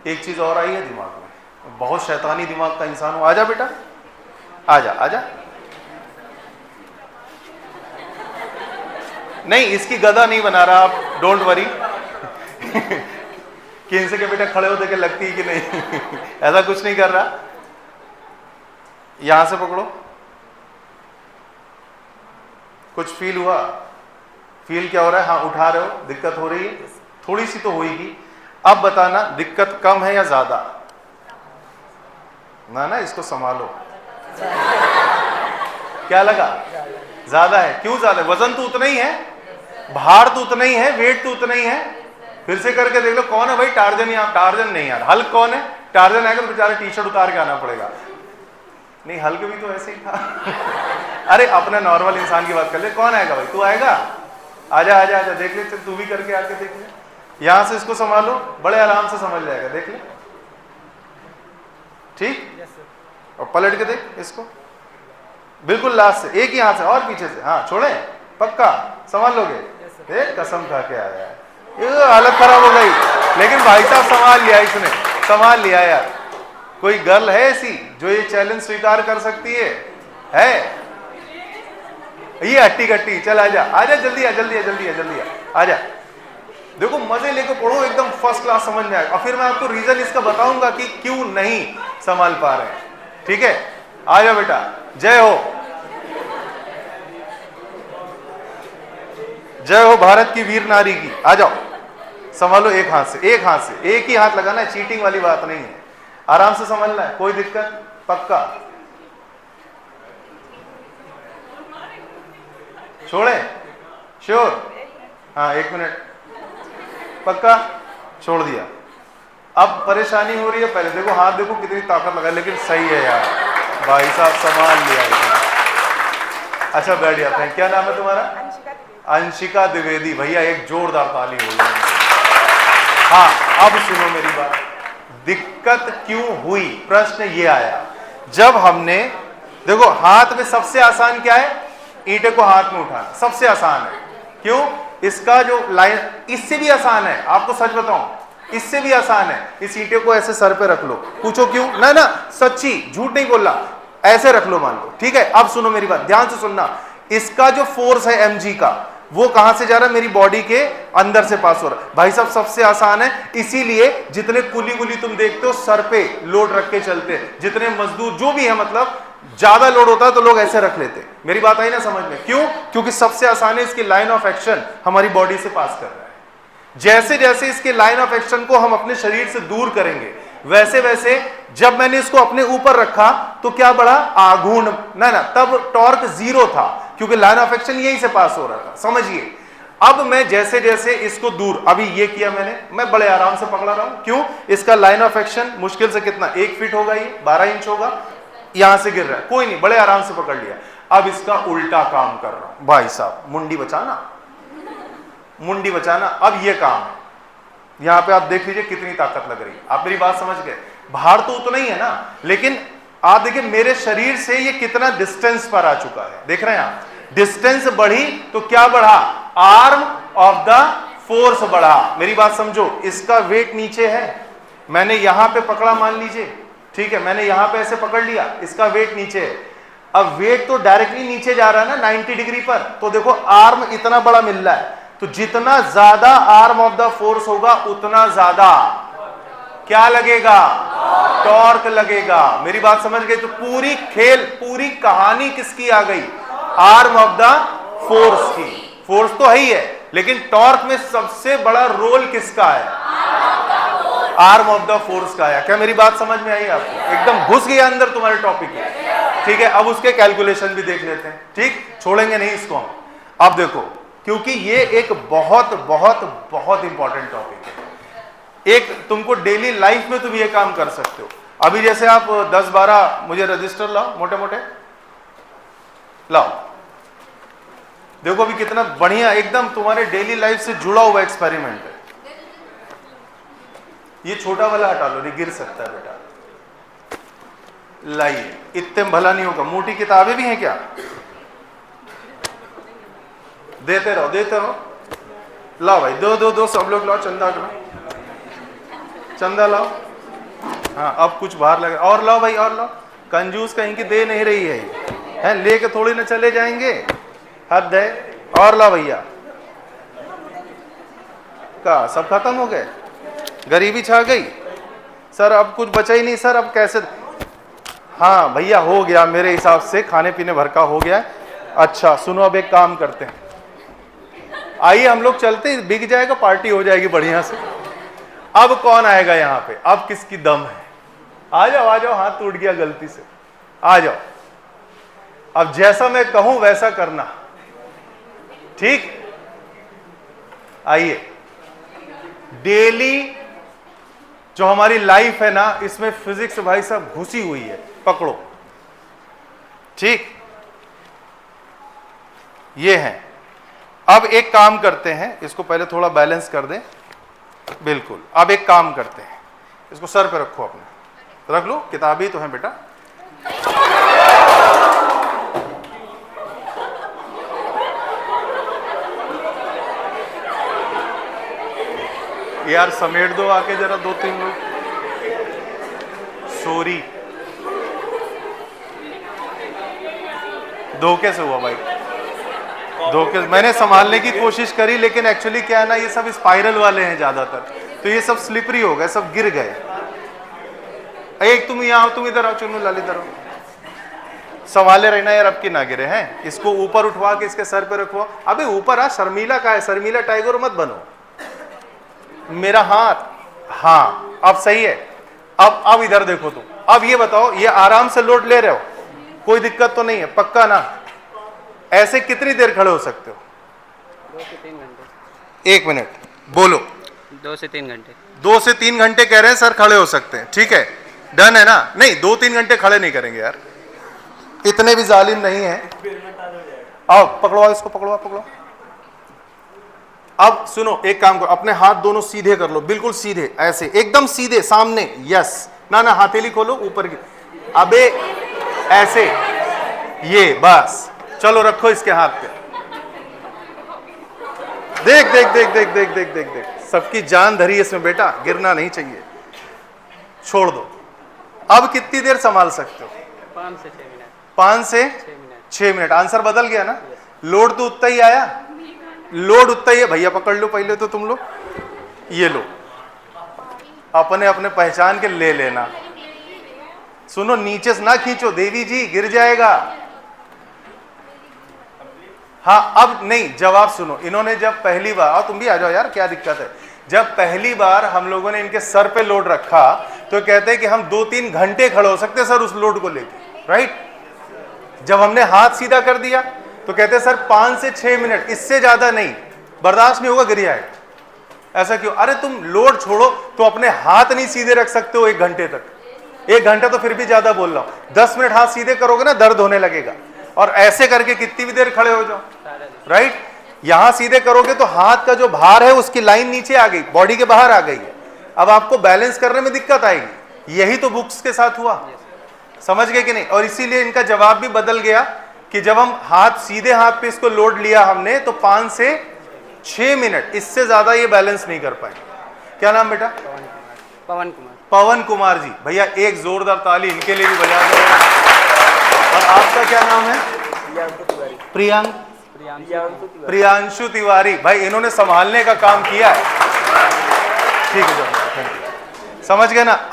एक चीज और आई है दिमाग में, बहुत शैतानी दिमाग का इंसान हो। आजा बेटा, आजा आजा। नहीं, इसकी गधा नहीं बना रहा आप, डोंट वरी। कि इनसे के बेटा खड़े होते के लगती है कि नहीं। ऐसा कुछ नहीं कर रहा। यहां से पकड़ो। कुछ फील हुआ? फील क्या हो रहा है? हाँ, उठा रहे हो, दिक्कत हो रही है, थोड़ी सी तो होगी। अब बताना दिक्कत कम है या ज्यादा? ना, इसको संभालो। क्या लगा? ज्यादा है। क्यों ज्यादा? वजन तो उतना ही है, भार तो उतना ही है, वेट तो उतना ही है। फिर से करके देख लो। कौन है भाई टार्जन? या टार्जन नहीं यार, हल्क कौन है? टार्जन आएगा तो बेचारा टी शर्ट उतार के आना पड़ेगा। नहीं, हल्क भी तो ऐसे ही था। अरे अपना नॉर्मल इंसान की बात कर ले। कौन आएगा भाई? तू आएगा? आजा आजा आजा, देख ले, तू भी करके आके देख ले। यहां से इसको संभालो, बड़े आराम से समझ जाएगा, देख ले। ठीक, और पलट के देख इसको, बिल्कुल लास्ट से, एक ही हाथ से और पीछे से। हाँ, छोड़े, पक्का संभाल लोगे? कसम खा के आया है, ये हालत खराब हो गई। लेकिन भाई साहब संभाल लिया, इसने संभाल लिया यार। कोई गर्ल है ऐसी जो ये चैलेंज स्वीकार कर सकती है? ये हट्टी कट्टी। चल आजा आजा, जल्दी आ, जल्दी आ, जल्दी आ, जल्दी आ, आजा। देखो मजे लेके पढ़ो, एकदम फर्स्ट क्लास समझ में आएगा। और फिर मैं आपको रीजन इसका बताऊंगा कि क्यों नहीं संभाल पा रहे हैं। ठीक है, आजा बेटा, जय हो, जय हो भारत की वीर नारी की। आ जाओ, संभालो एक हाथ से, एक हाथ से, एक ही हाथ लगाना है, चीटिंग वाली बात नहीं है, आराम से संभालना है, कोई दिक्कत? पक्का? छोड़े? श्योर? हाँ, 1 मिनट, पक्का? छोड़ दिया। अब परेशानी हो रही है, पहले देखो हाथ, देखो कितनी ताकत लगा, लेकिन सही है यार, भाई साहब संभाल लिया। अच्छा बैठ जाते हैं। क्या नाम है तुम्हारा? अंशिका द्विवेदी। भैया एक जोरदार ताली हो गई। हाँ, अब सुनो मेरी बात। दिक्कत क्यों हुई? प्रश्न ये आया जब हमने, देखो हाथ में सबसे आसान क्या है? ईंटे को हाथ में उठाना सबसे आसान है। क्यों? इसका जो लाइन, इससे भी आसान है, आपको सच बताऊं, इससे भी आसान है। इस ईंटे को ऐसे सर पे रख लो। पूछो क्यों? ना ना, सच्ची, झूठ नहीं बोल रहा, ऐसे रख लो, मान लो। ठीक है, अब सुनो मेरी बात, ध्यान से सुनना। इसका जो फोर्स है mg का, वो कहां से जा रहा है? मेरी बॉडी के अंदर से पास हो रहा है। भाई साहब सबसे आसान है, इसीलिए जितने कुली कुली तुम देखते हो सर पे लोड रख के चलते, जितने मजदूर जो भी है, मतलब ज्यादा लोड होता है तो लोग ऐसे रख लेते। मेरी बात आई ना समझ में? क्यों? क्योंकि सबसे आसान है, इसकी लाइन ऑफ एक्शन हमारी बॉडी से पास कर रहा है। जैसे जैसे इसके लाइन ऑफ एक्शन को हम अपने शरीर से दूर करेंगे, वैसे वैसे जब मैंने इसको अपने ऊपर रखा तो क्या बढ़ा? आघूर्ण। ना ना, तब टॉर्क 0 था, क्योंकि लाइन ऑफ एक्शन यहीं से पास हो रहा था। समझिए, अब मैं जैसे जैसे इसको दूर, अभी ये किया मैंने, मैं बड़े आराम से पकड़ा रहा हूं। क्यों? इसका लाइन ऑफ एक्शन मुश्किल से कितना? 1 फीट होगा, ये 12 इंच होगा, यहां से गिर रहा है, कोई नहीं, बड़े आराम से पकड़ लिया। अब इसका उल्टा काम कर रहा हूं। भाई साहब मुंडी बचाना, मुंडी बचाना। अब ये काम है, यहां पे आप देख लीजिए कितनी ताकत लग रही है। आप मेरी बात समझ गए? भार तो उतना ही है ना, लेकिन आप देखिए मेरे शरीर से ये कितना डिस्टेंस पर आ चुका है। देख रहे हैं आप? डिस्टेंस बढ़ी तो क्या बढ़ा? आर्म ऑफ द फोर्स बढ़ा। मेरी बात समझो, इसका वेट नीचे है, मैंने यहां पे पकड़ा, मान लीजिए, ठीक है, मैंने यहां पे ऐसे पकड़ लिया, इसका वेट नीचे है। अब वेट तो डायरेक्टली नीचे जा रहा है ना 90 डिग्री पर, तो देखो आर्म इतना बड़ा मिल रहा है, तो जितना ज्यादा आर्म ऑफ द फोर्स होगा उतना ज्यादा क्या लगेगा? टॉर्क लगेगा। मेरी बात समझ गए? तो पूरी खेल, पूरी कहानी किसकी आ गई? आर्म ऑफ द फोर्स की। फोर्स तो है ही है, लेकिन टॉर्क में सबसे बड़ा रोल किसका है? आर्म ऑफ द फोर्स का है। क्या मेरी बात समझ में आई आपको? एकदम घुस गया अंदर तुम्हारे टॉपिक में। ठीक है, अब उसके कैलकुलेशन भी देख लेते हैं। ठीक, छोड़ेंगे नहीं इसको हम। अब देखो, क्योंकि ये एक बहुत बहुत बहुत इंपॉर्टेंट टॉपिक है, एक तुमको डेली लाइफ में तुम ये काम कर सकते हो। अभी जैसे आप 10-12 मुझे रजिस्टर लाओ, मोटे मोटे लाओ, देखो अभी कितना बढ़िया एकदम तुम्हारे डेली लाइफ से जुड़ा हुआ एक्सपेरिमेंट है। ये छोटा वाला हटा लो, नहीं गिर सकता है बेटा। लाइए, इतने भला नहीं होगा। मोटी किताबें भी हैं क्या? देते रहो, देते रहो। लाओ भाई, दो दो दो, सब लोग लाओ, चंदा करो, चंदा लाओ। हाँ अब कुछ बाहर लग, और लाओ भाई और लाओ, कंजूस कहीं की दे नहीं रही है ये, है लेके थोड़ी ना चले जाएंगे, हद है। और लाओ भैया, का सब खत्म हो गए, गरीबी छा गई सर, अब कुछ बचा ही नहीं सर, अब कैसे? हाँ भैया हो गया मेरे हिसाब से, खाने पीने भर का हो गया है। अच्छा सुनो, अब एक काम करते हैं, आइए हम लोग चलते हैं, बिक जाएगा, पार्टी हो जाएगी बढ़िया से। अब कौन आएगा यहाँ पे, अब किसकी दम है? आ जाओ, हाथ टूट गया गलती से, आ जाओ। अब जैसा मैं कहूं वैसा करना, ठीक? आइए, डेली जो हमारी लाइफ है ना, इसमें फिजिक्स भाई साहब घुसी हुई है, पकड़ो, ठीक? ये है। अब एक काम करते हैं, इसको पहले थोड़ा बैलेंस कर दें, बिल्कुल। अब एक काम करते हैं, इसको सर पे रखो, अपने रख लो, किताबी तो है बेटा। यार समेट दो आके जरा, 2-3 लोग। सॉरी, धोखे से हुआ भाई, धोखे। मैंने संभालने की कोशिश करी, लेकिन एक्चुअली क्या है ना, ये सब स्पाइरल वाले हैं ज्यादातर, तो ये सब स्लिपरी हो गए, सब गिर गए। एक तुम यहाँ आओ, तुम इधर आओ, चुनू लाल इधर आओ, संभाले रहना यार, अब की ना गिरे हैं। इसको ऊपर उठवा के इसके सर पे रखो। अबे ऊपर आ, शर्मीला का है, शर्मीला टाइगर मत बनो। मेरा हाथ, हाँ अब सही है। अब इधर देखो तुम, अब ये बताओ, ये आराम से लोड ले रहे हो, कोई दिक्कत तो नहीं है, पक्का ना? ऐसे कितनी देर खड़े हो सकते हो? 2 से 3 घंटे। 1 मिनट बोलो। 2 से 3 घंटे। 2 से 3 घंटे कह रहे हैं सर, खड़े हो सकते हैं, ठीक है, डन है ना? नहीं 2-3 घंटे खड़े नहीं करेंगे यार, इतने भी जालिम नहीं है। आओ पकड़ो, इसको पकड़ो। अब सुनो, एक काम करो, अपने हाथ दोनों सीधे कर लो, बिल्कुल सीधे, ऐसे एकदम सीधे सामने, यस। ना हथेली खोलो ऊपर की, अबे ऐसे, ये बस। चलो रखो इसके हाथ पे, देख, सबकी जान धरी है इसमें बेटा, गिरना नहीं चाहिए, छोड़ दो। अब कितनी देर संभाल सकते हो? 5 से 6 मिनट। 5 से 6 मिनट। आंसर बदल गया ना? लोड तो उतना ही आया, लोड उतना ही है। भैया पकड़ लो पहले तो तुम लोग, ये लो, अपने पहचान के ले लेना। सुनो, नीचे से ना खींचो देवी जी, गिर जाएगा। हाँ अब नहीं, जवाब सुनो, इन्होंने जब पहली बार, और तुम भी आ जाओ यार, क्या दिक्कत है? जब पहली बार हम लोगों ने इनके सर पे लोड रखा तो कहते हैं कि हम 2-3 घंटे खड़े हो सकते सर उस लोड को लेके, राइट? जब हमने हाथ सीधा कर दिया तो कहते हैं सर 5 से 6 मिनट, इससे ज्यादा नहीं, बर्दाश्त नहीं होगा, गिर जाएगा। ऐसा क्यों? अरे तुम लोड छोड़ो तो अपने हाथ नहीं सीधे रख सकते हो 1 घंटे तक? 1 घंटा तो फिर भी ज्यादा बोल रहा हूं, 10 मिनट हाथ सीधे करोगे ना, दर्द होने लगेगा। और ऐसे करके कितनी भी देर खड़े हो जाओ, राइट? यहां सीधे करोगे तो हाथ का जो भार है उसकी लाइन नीचे आ गई, बॉडी के बाहर आ गई है, अब आपको बैलेंस करने में दिक्कत आएगी। यही तो बुक्स के साथ हुआ, समझ गए कि नहीं? और इसीलिए इनका जवाब भी बदल गया कि जब हम हाथ सीधे हाथ पे इसको लोड लिया हमने तो 5 से 6 मिनट, इससे ज्यादा ये बैलेंस नहीं कर पाए। क्या नाम बेटा? पवन कुमार जी। भैया एक जोरदार ताली इनके लिए भी बजा दो। और आपका क्या नाम है? प्रियांशु तिवारी। भाई इन्होंने संभालने का काम किया है, ठीक है, समझ गए ना?